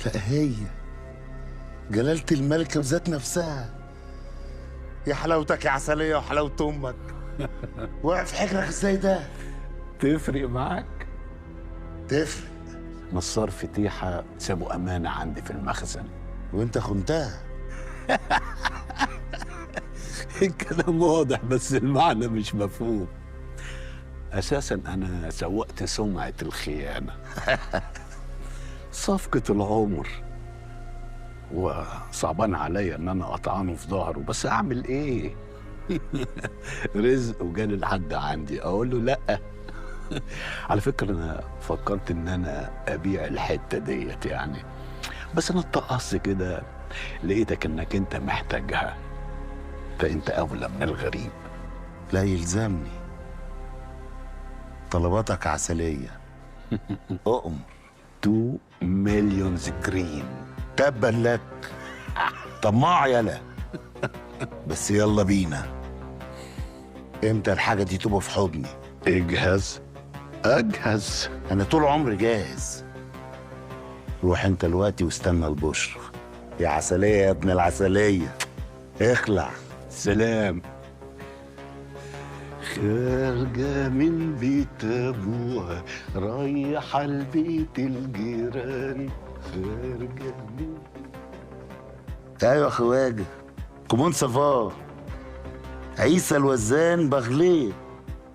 لا هي جلالة الملكة بذات نفسها. يا حلاوتك يا عسلية وحلاوة أمك. واقف حجرك ازاي ده؟ تفرق معاك؟ تفرق. نصار فتيحة سابوا أمانة عندي في المخزن. وانت خنتها. الكلام واضح بس المعنى مش مفهوم. أساسا أنا سوقت سمعة الخيانة. صفقة العمر، وصعبان عليا إن أنا أطعنه في ظهره، بس أعمل إيه؟ رزق وجالي لحد عندي أقول له لأ. على فكرة أنا فكرت إن أنا أبيع الحتة ديت يعني، بس أنا اتقصت كده لقيتك إنك أنت محتاجها، فأنت أولى من الغريب. لا يلزمني. طلباتك عسلية. أؤمر. 2 مليون جرين. تبا لك. طماع يلا. بس يلا بينا. امتى الحاجة دي تبقى في حضني؟ اجهز اجهز. أنا طول عمري جاهز. روح أنت دلوقتي واستنى البشرة. يا عسلية يا ابن العسلية. اخلع. سلام. خارجة من بيت أبوها رايحة لبيت الجيران. خارجة من ايوه يا خواجه. كومون سافار. عيسى الوزان بغليه.